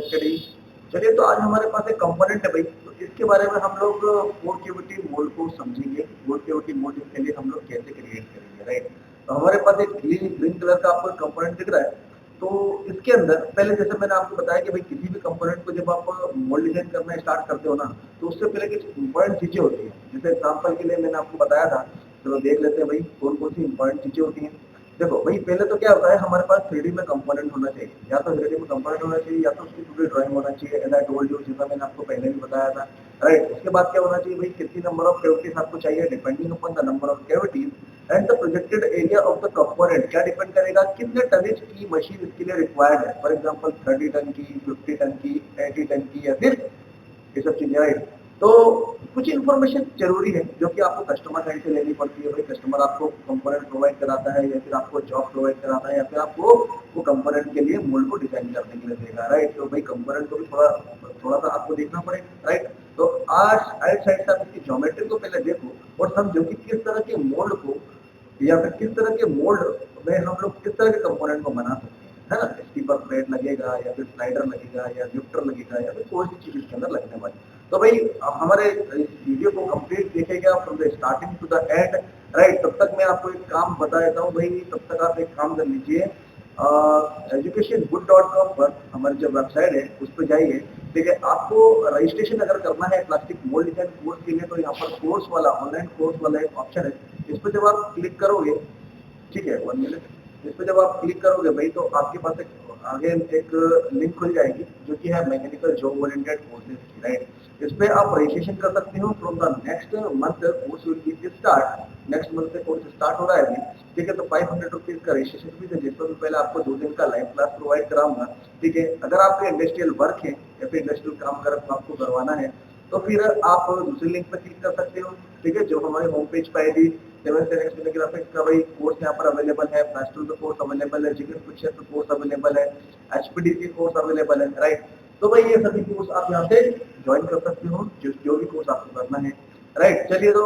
Connected ही। चलिए, तो आज हमारे पास एक कंपोनेंट है भाई, तो इसके बारे में हम लोग कोड कैविटी मोड को समझेंगे। कोड कैविटी मोड के लिए हम लोग कैसे क्रिएट करेंगे, राइट। तो हमारे पास एक ग्रीन कलर का आपको कंपोनेंट दिख रहा है। तो इसके अंदर पहले जैसे मैंने आपको बताया कि भाई किसी भी कंपोनेंट को जब आप मोल्ड डिजाइन करना स्टार्ट करते हो ना, तो उससे पहले कुछ इंपॉर्टेंट चीजें होती हैं। जैसे एग्जांपल के लिए मैंने आपको बताया था, चलो देख लेते हैं भाई कौन कौन सी इंपॉर्टेंट चीजें होती हैं। देखो भाई, पहले तो क्या होता है, हमारे पास 3D में कंपोनेंट होना चाहिए, या तो 3D में कंपोनेंट होना चाहिए, या तो उसकी पूरी ड्राइंग होना चाहिए, एज आई टोल्ड यू, जैसा मैंने आपको पहले भी बताया था, राइट। उसके बाद क्या होना चाहिए भाई, कितनी नंबर ऑफ कैविटीज आपको चाहिए, depending upon the number of cavities and the projected area of the component. क्या डिपेंड करेगा, कितने टनेज की मशीन इसके लिए रिक्वायर्ड है, फॉर एग्जाम्पल 30 टन की, 50 टन की, 80 टन की, या फिर ये सब चीजें, राइट। तो कुछ इन्फॉर्मेशन जरूरी है जो कि आपको कस्टमर साइड से लेनी पड़ती है। भाई कस्टमर आपको कंपोनेंट प्रोवाइड कराता है, या फिर आपको जॉब प्रोवाइड कराता है, या फिर आपको वो कंपोनेंट के लिए मोल्ड को डिजाइन करने के लिए देगा, राइट। तो भाई कंपोनेंट को भी थोड़ा थोड़ा सा आपको देखना पड़ेगा, राइट। तो आज राइट साइड से आप इसकी ज्योमेट्री को पहले देखो और समझो कि किस तरह के मोल्ड को, या फिर किस तरह के मोल्ड में हम लोग किस तरह के कंपोनेंट को बना सकते हैं, है ना। स्टीपर प्लेट लगेगा, या फिर स्लाइडर लगेगा, या लिफ्टर लगेगा, या फिर कोई सी चीज इसके अंदर लगने वाली। तो भाई हमारे इस वीडियो को कंप्लीट देखेगा from the starting to the end, right. तब तक मैं आपको एक काम बता देता हूँ भाई, तब तक आप एक काम कर लीजिए, educationgood.com पर हमारी जो वेबसाइट है उस पर जाइए, ठीक है। आपको रजिस्ट्रेशन अगर करना है प्लास्टिक मोल्ड डिजाइन कोर्स के लिए, तो यहाँ पर कोर्स वाला, ऑनलाइन कोर्स वाला एक ऑप्शन है। इस पर जब आप क्लिक करोगे, ठीक है, 1 मिनट, इस पर जब आप क्लिक करोगे भाई, तो आपके पास एक आगे एक लिंक खुल जाएगी जो कि है मैकेनिकल जॉब ओरिएंटेड कोर्सेज की, राइट। इस पे आप रजिस्ट्रेशन कर सकते हो। From the next month course will be start, next month से कोर्स स्टार्ट हो रहा है अभी, ठीक है। तो 500 रुपीज का रजिस्ट्रेशन फीस है, जिसमें भी पहले आपको 2 दिन का लाइव क्लास प्रोवाइड कराऊंगा, ठीक है। अगर आपके इंडस्ट्रियल वर्क है या फिर इंडस्ट्रियल काम कर आपको करवाना है, तो फिर आप दूसरे लिंक पर क्लिक कर सकते हो, ठीक है। जो हमारे होम पेज पर आएगी, 7 ग्राफिक्स का भाई कोर्स यहाँ पर अवेलेबल है, प्लास्टर का कोर्स अवेलेबल है, जिगर पिक्चर का कोर्स अवेलेबल है, एचपीडीसी कोर्स अवेलेबल है, राइट। तो भाई ये सभी कोर्स आप यहाँ से ज्वाइन कर सकते हो, जो भी कोर्स आपको करना है, राइट। चलिए, तो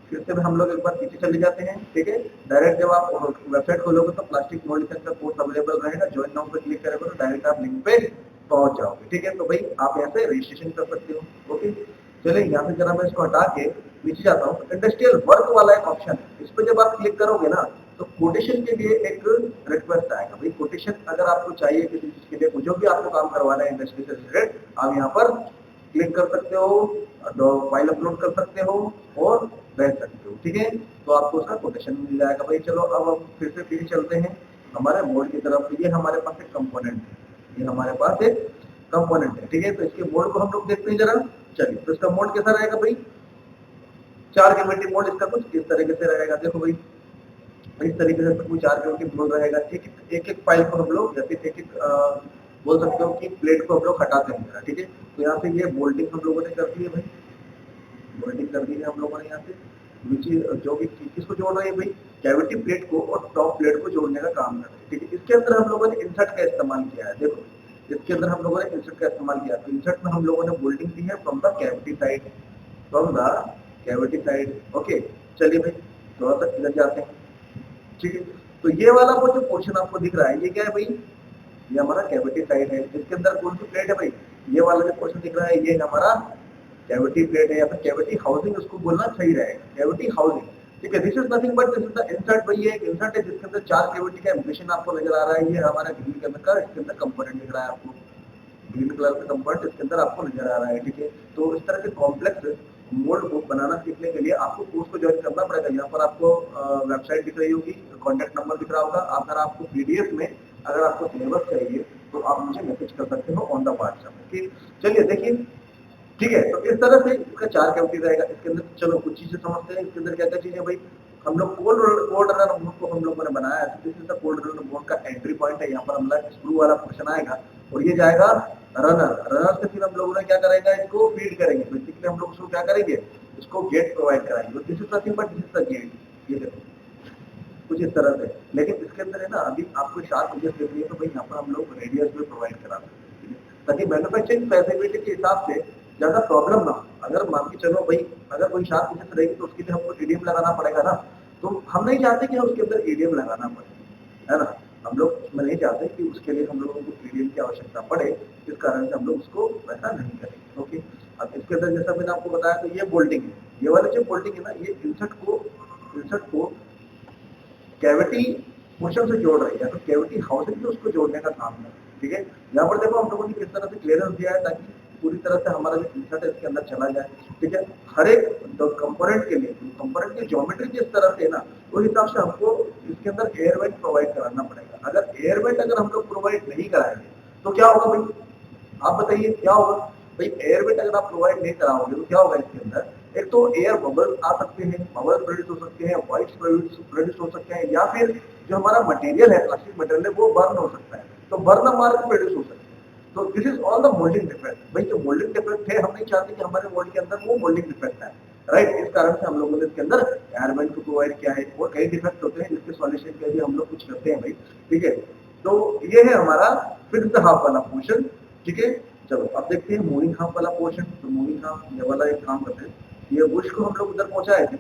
फिर से हम लोग एक बार पीछे चले जाते हैं, ठीक है। डायरेक्ट जब आप वेबसाइट खोलोगे तो प्लास्टिक मोल्ड का कोर्स अवेलेबल रहेगा, ज्वाइन नाउ पे क्लिक करोगे तो डायरेक्ट आप लिंक पे पहुंच जाओगे, ठीक है। तो भाई आप यहाँ से रजिस्ट्रेशन कर सकते हो, ओके। चलिए, यहाँ से जरा मैं इसको हटा के नीचे जाता हूँ। इंडस्ट्रियल वर्क वाला एक ऑप्शन है, इस पर जब आप क्लिक करोगे ना, तो कोटेशन के लिए एक रिक्वेस्ट आएगा। भाई कोटेशन अगर आपको चाहिए किसी चीज के लिए, जो भी आपको काम करवाना है इंडस्ट्री से रिलेटेड, आप यहाँ पर क्लिक कर सकते हो, फाइल अपलोड कर सकते हो और भेज सकते हो, ठीक है। तो आपको उसका कोटेशन मिल जाएगा। भाई चलो, अब हम फिर से पीछे चलते हैं हमारे मोड की तरफ। ये हमारे पास एक कंपोनेंट है, ये हमारे पास एक कंपोनेंट है, ठीक है। तो इसके मोड को हम लोग देखते हैं जरा। चलिए, तो इसका मोड कैसा रहेगा भाई, 4 कैविटी मोड इसका कुछ इस तरीके से रहेगा। देखो भाई, इस तरीके से कोई 4 कैविटी मोड रहेगा। एक एक फाइल को हम लोग, या फिर एक एक बोल सकते हो कि प्लेट को हम लोग हटाते हैं, ठीक है। तो यहाँ से ये बोल्टिंग हम लोगों ने कर दी है भाई, बोल्टिंग कर दी है हम लोगों ने यहाँ से। नीचे जो भी किसको जोड़ रहे हैं भाई, कैविटी प्लेट को और टॉप प्लेट को जोड़ने का काम कर रहे हैं, ठीक है। इसके अंदर हम लोगों ने इंसर्ट का इस्तेमाल किया है। देखो, इसके अंदर हम लोगों ने इंसर्ट का इस्तेमाल किया। तो इंसर्ट में हम लोगों ने बोल्टिंग दी है from the cavity side, from the cavity side, okay. चलिए भाई, थोड़ा सा इधर जाते हैं, ठीक है। तो ये वाला वो जो पोर्शन आपको दिख रहा है, ये क्या है भाई, ये हमारा कैविटी साइड है। इसके अंदर कौन सी प्लेट है भाई, ये वाला जो पोर्शन दिख रहा है, ये हमारा कैविटी प्लेट है, या फिर कैविटी हाउसिंग उसको बोलना सही रहेगा, कैविटी हाउसिंग, ठीक है। This is nothing but this is the insert. भाई ये एक इंसर्ट है जिसके अंदर 4 कैविटी का इम्प्रेशन आपको नजर आ रहा है। ये हमारा ग्रीन कलर का इसके अंदर कंपोनेंट दिख रहा है आपको, ग्रीन कलर का कंपोनेंट इसके अंदर आपको नजर आ रहा है, ठीक है। तो इस तरह के कॉम्प्लेक्स मोल्ड को बनाना सीखने के लिए आपको कोर्स को ज्वाइन करना पड़ेगा। यहाँ पर आपको वेबसाइट दिख रही होगी, कॉन्टेक्ट नंबर दिख रहा होगा। अगर आपको पीडीएफ में अगर आपको सिलेबस चाहिए तो आप मुझे मैसेज कर सकते हो ऑन द व्हाट्सएप, ओके। चलिए देखिए, ठीक है। तो इस तरह से इसका 4 कैविटी रहेगा इसके अंदर। चलो कुछ चीजें समझते हैं इसके अंदर क्या क्या चीजें भाई। हम लोग कोल्ड रनर मोड को हम लोगों ने बनाया है। This is the cold runner mode का एंट्री पॉइंट है। यहाँ पर हमारा स्क्रू वाला पोर्शन आएगा और ये जाएगा रनर। रनर से फिर हम लोगों ने क्या करेंगे, इसको फीड करेंगे। बेसिकली हम लोग उसको क्या करेंगे, इसको गेट प्रोवाइड कराएंगे। This is nothing but this is the gate. ये देखो कुछ इस तरह से। लेकिन इसके अंदर है ना, अभी आपको शार्प एजेस देखनी है, तो भाई यहाँ पर हम लोग रेडियस भी प्रोवाइड करा सकते हैं, ताकि मैन्युफैक्चरिंग फैसिलिटी के हिसाब से ज्यादा प्रॉब्लम ना हो। अगर मान के चलो भाई, अगर कोई शार्प एजेस रहेगी तो उसके लिए हमको ईडीएम लगाना पड़ेगा ना। तो हम नहीं चाहते कि उसके अंदर ईडीएम लगाना पड़े, है ना। हम लोग उसमें नहीं चाहते कि उसके लिए हम लोगों को पीडीएम की आवश्यकता पड़े, इस कारण से हम लोग उसको वैसा नहीं करेंगे। ओके, अब इसके अंदर जैसा मैंने आपको बताया, तो ये बोल्टिंग है, ये वाली जो बोल्टिंग है ना, ये इंसर्ट को कैविटी पोर्शन से जोड़ रही है, तो कैविटी हाउसिंग से उसको जोड़ने का काम है। ठीक है, यहाँ पर देखो हम लोगों ने किस तरह से क्लियरेंस दिया है ताकि पूरी तरह से हमारा जो इंसर्ट है इसके अंदर चला जाए। ठीक है, हर एक कंपोनेंट के लिए कंपोनेंट की ज्योमेट्री जिस तरह से है ना, उस हिसाब से हमको इसके अंदर एयर वेंट प्रोवाइड कराना पड़ेगा। अगर एयर वेंट अगर हम लोग प्रोवाइड नहीं कराएंगे तो क्या होगा भाई, आप बताइए क्या होगा भाई। एयर वेंट अगर आप प्रोवाइड नहीं कराओगे तो क्या होगा इसके अंदर, एक तो एयर बबल्स आ सकते हैं, बबल्स प्रोड्यूस हो सकते हैं, वाइट्स प्रोड्यूस हो सकते हैं, या फिर जो हमारा मटेरियल है, प्लास्टिक मटेरियल है, वो बर्न हो सकता है, तो बर्न मार्क प्रोड्यूस हो सकते हैं। तो this is all the moulding defect. भाई जो मोल्डिंग डिफेक्ट है, हम नहीं चाहते कि हमारे मोल्ड के अंदर वो मोल्डिंग डिफेक्ट है, राइट। इस कारण से हम लोगों ने इसके अंदर एयर वेंट को प्रोवाइड किया है। और कई डिफेक्ट होते हैं जिसके सॉल्यूशन के लिए हम लोग कुछ करते हैं भाई। ठीक है, तो ये है हमारा फिक्स्ड हाफ वाला पोर्शन। ठीक है, चलो अब देखते हैं मूविंग हाफ वाला पोर्शन। तो मूविंग हाफ ये वाला एक काम करते हैं, ये बुश को हम लोग उधर पहुंचाए थे।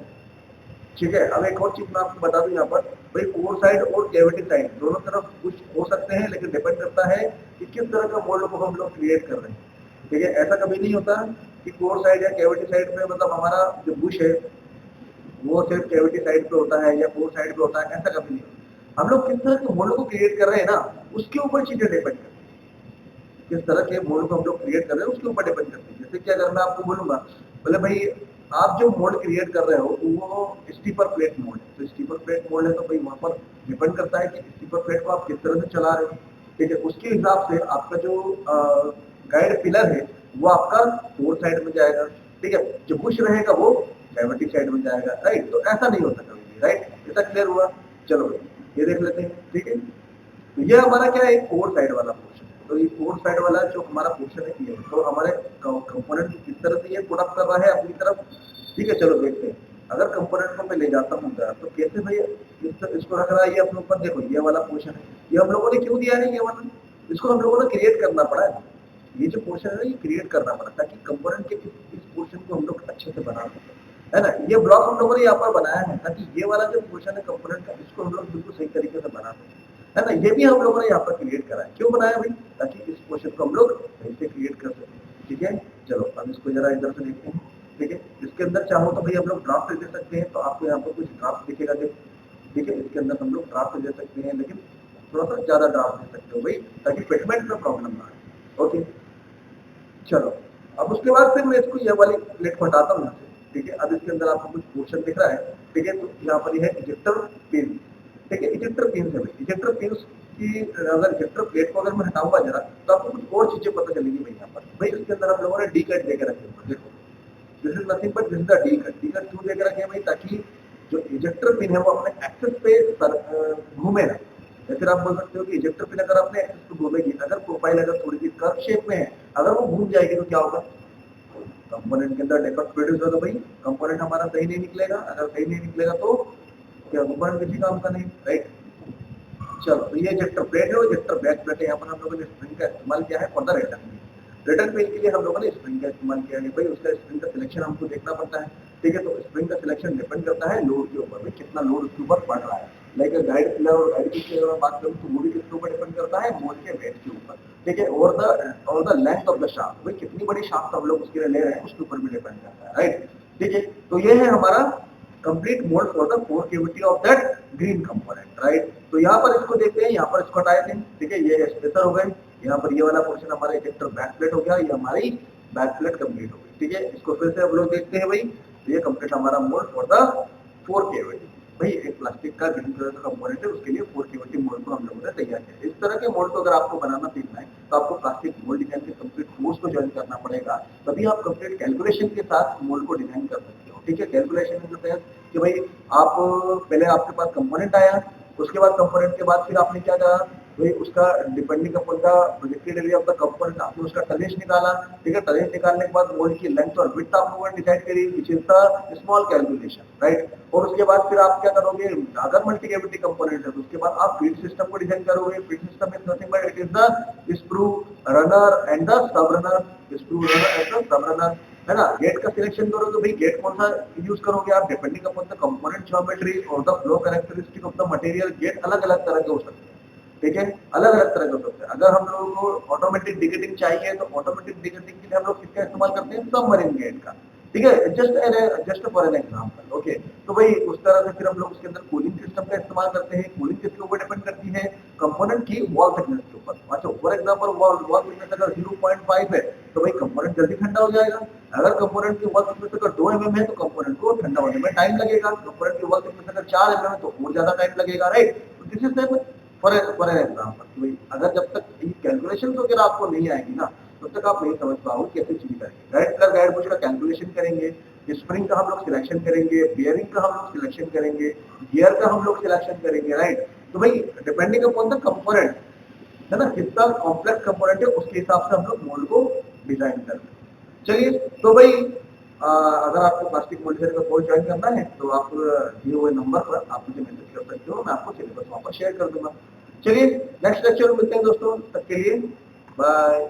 ठीक है, अब एक और चीज मैं आपको बता दूं यहाँ पर, भाई कोर साइड और कैविटी साइड दोनों तरफ कुछ हो सकते हैं, लेकिन डिपेंड करता है कि किस तरह का मोल्ड को हम लोग क्रिएट कर रहे हैं। ठीक है, ऐसा कभी नहीं होता कि कोर साइड या कैविटी साइड में मतलब हमारा जो बुश है वो सिर्फ कैविटी साइड पे होता है या कोर साइड पे होता है, ऐसा कभी नहीं होता। हम लोग किस तरह के मोल्ड को क्रिएट कर रहे हैं ना, उसके ऊपर चीजें डिपेंड करती है। किस तरह के मोल्ड को हम लोग क्रिएट कर रहे हैं उसके ऊपर डिपेंड करती है। जैसे कि अगर मैं आपको बोलूंगा, बोले भाई आप जो मोल्ड क्रिएट कर रहे हो वो स्टीपर प्लेट मोल्ड है, तो स्टीपर प्लेट मोल्ड है, तो भाई वहां पर डिपेंड करता है कि स्टीपर प्लेट को आप किस तरह से चला रहे हो। ठीक है, उसके हिसाब से आपका जो गाइड पिलर है वो आपका फोर साइड में जाएगा। ठीक है, जो बुश रहेगा वो कैविटी साइड में जाएगा, राइट। तो ऐसा नहीं होता कभी भी, राइट। ऐसा क्लियर हुआ? चलो ये देख लेते हैं। ठीक है, तो ये हमारा क्या है, कोर साइड वाला पोर्शन। तो ये कोर साइड वाला जो हमारा पोर्शन है, ये तो हमारे कंपोनेंट किस तरह से ये प्रोडक्ट कर रहा है अपनी तरफ। ठीक है, चलो देखते हैं। अगर कंपोनेंट को मैं ले जाता हूँ तो कैसे भाई इसको रख रहा है, ये अपने ऊपर देखो, ये वाला पोर्शन है, ये हम लोगों ने क्यों दिया है, ये वाला इसको हम लोगों ने क्रिएट करना पड़ा है। ये जो पोर्शन है ये क्रिएट करना पड़ा ताकि कंपोनेंट के इस पोर्शन को हम लोग अच्छे से बना सकें, है ना। ये ब्लॉक हम लोगों ने यहाँ पर बनाया है ताकि ये वाला जो पोर्शन है कंपोनेंट का, इसको हम लोग बिल्कुल सही तरीके से बना सकें, है ना। ये भी हम लोगों ने यहाँ पर क्रिएट करा है। क्यों बनाया भाई, ताकि इस पोर्शन को हम लोग सही से क्रिएट कर सकें। ठीक है, चलो अब इसको जरा इधर से देखते हैं। ठीक है, इसके अंदर चाहो तो भाई हम लोग ड्राफ्ट दे सकते हैं, तो आपको यहाँ पर कुछ ड्राफ्ट दिखेगा। ठीक है, इसके अंदर हम लोग ड्राफ्ट दे सकते हैं, लेकिन थोड़ा सा ज्यादा ड्राफ्ट दे सकते हो भाई, ताकि फिटमेंट में प्रॉब्लम ना आए। ओके, चलो अब उसके बाद फिर मैं इसको ये वाली प्लेट को हटाता हूँ यहाँ से। ठीक है, अब इसके अंदर आपको कुछ पोर्शन दिख रहा है। ठीक है, तो यहाँ पर ये है इजेक्टर पिन। ठीक है, इजेक्टर पिन है भाई, इजेक्टर पिन की अगर इजेक्टर प्लेट को अगर मैं हटाऊंगा जरा, तो आपको कुछ और चीजें पता चलेगी भाई। यहाँ पर भाई इसके अंदर हम लोगों ने डी कट देकर रखे हुए, देखो this is nothing but this is the D cut. D cut क्यों देकर रखे हैं भाई, ताकि जो इजेक्टर पिन है वो अपने एक्सेस पे घूमे ना। या फिर आप बोल सकते हो कि इजेक्टर पिन अगर अपने एक्सेस पे घूमेगी, अगर प्रोफाइल अगर थोड़ी सी कर्व शेप में है, अगर वो घूम जाएगी तो क्या होगा, कंपोनेंट के अंदर डिफेक्ट प्रोड्यूस होगा भाई, कंपोनेंट हमारा सही नहीं निकलेगा। अगर सही नहीं निकलेगा तो क्या कंपोनेंट किसी काम का नहीं, राइट। चलो, तो ये इजेक्टर प्लेट है और इजेक्टर बैक प्लेट है। यहाँ पर हम लोगों ने स्प्रिंग का इस्तेमाल किया है for the return pin. Return pin के लिए हम लोगों ने स्प्रिंग का इस्तेमाल किया है भाई। उसका स्प्रिंग का सिलेक्शन हमको देखना पड़ता है। ठीक है, तो स्प्रिंग का सिलेक्शन डिपेंड करता है लोड के ऊपर, भाई कितना लोड उसके ऊपर पड़ रहा है। लाइक गाइड पिलर और गाइड की अगर बात करूँ तो वो भी किसके ऊपर डिपेंड करता है, मोड के वेट के ऊपर। ठीक है, और the length of the shaft, भाई कितनी बड़ी शाफ्ट हम लोग उसके लिए ले रहे हैं उसके ऊपर भी डिपेंड करता है, राइट। ठीक है, तो ये है हमारा complete mould for the four cavity of that green component, right. तो यहाँ पर इसको देखते हैं, यहाँ पर इसको हटाए थे। ठीक है, ये स्पेसर हो गए। यहाँ पर ये वाला पोर्शन हमारा इजेक्टर बैक प्लेट हो गया, ये हमारी बैक प्लेट कंप्लीट हो गई। ठीक है, इसको फिर से हम लोग देखते हैं भाई। ये कंप्लीट हमारा mould for the four cavity, भाई एक प्लास्टिक का ग्रीन कलर का कंपोनेंट है, उसके लिए फोर कैविटी मोल्ड को हम लोगों ने तैयार किया। इस तरह के मोल्ड को अगर आपको बनाना सीखना है तो आपको प्लास्टिक मोल्ड डिजाइन के कंप्लीट कोर्स को ज्वाइन करना पड़ेगा, तभी आप कंप्लीट कैलकुलेशन के साथ मोल्ड को डिजाइन कर सकते हो। ठीक है, कैलकुलेशन इन द सेंस कि भाई आप पहले आपके पास कंपोनेंट आया, उसके बाद कंपोनेंट के बाद फिर आपने क्या करा भाई, उसका depending upon the projected area of the component आपने उसका टनेज निकाला। ठीक है, टनेज निकालने के बाद मोल्ड की लेंथ और विड्थ आप लोगों ने डिसाइड करी, which is the small calculation, right. और उसके बाद फिर आप क्या करोगे, अगर मल्टी कैविटी कंपोनेंट है तो उसके बाद आप फीड सिस्टम को डिजाइन करोगे। Feed system is nothing but it is the screw runner and the sub runner, screw runner and the sub runner, है ना। गेट का सिलेक्शन करोगे भाई, गेट कौन सा यूज करोगे आप, depending upon the component geometry और the flow characteristic of the material. Get अलग अलग तरह के हो सकते हैं। ठीक है, अलग अलग तरह के हो सकते हैं। अगर हम लोगों को ऑटोमेटिक डिकेटिंग चाहिए तो ऑटोमेटिक डिकेटिंग के लिए हम लोग किसका इस्तेमाल करते हैं, सबमरीन गेट का। ठीक है, just for an example. Okay, तो भाई उस तरह से फिर हम लोग उसके अंदर कूलिंग सिस्टम का इस्तेमाल करते हैं। कूलिंग किसके ऊपर डिपेंड करती है, कंपोनेंट की वॉल थिकनेस के ऊपर। अच्छा, फॉर एग्जांपल वॉल थिकनेस अगर 0.5 है तो भाई कंपोनेंट जल्दी ठंडा हो जाएगा। अगर कंपोनेंट की वॉल थिकनेस अगर 2 mm है तो कंपोनेंट को ठंडा होने में टाइम लगेगा। कंपोनेंट की वॉल थिकनेस अगर 4 mm है तो और ज्यादा टाइम लगेगा, राइट। तो this is for an example. अगर जब तक ये कैलकुलेशन वगैरह आपको नहीं आएगी ना, तब तक आप नहीं समझ पाओगे कैसे चीज करेंगे। राइट कलर गाइड बुश का कैलकुलेशन करेंगे, स्प्रिंग का हम लोग सिलेक्शन करेंगे, बियरिंग का हम लोग सिलेक्शन करेंगे, गियर का हम लोग सिलेक्शन करेंगे, राइट। तो भाई डिपेंडिंग अपॉन द कंपोनेंट, है ना, कितना कॉम्प्लेक्स कंपोनेंट है उसके हिसाब से हम लोग मोल्ड को डिजाइन करते हैं। चलिए, तो भाई अगर आपको प्लास्टिक मोल्ड का कोर्स ज्वाइन करना है तो आप दिए हुए नंबर पर आप मुझे मैसेज कर सकते हो, मैं आपको सिलेबस वहां पर शेयर कर दूंगा। चलिए, नेक्स्ट लेक्चर में मिलते हैं दोस्तों, तब के लिए बाय।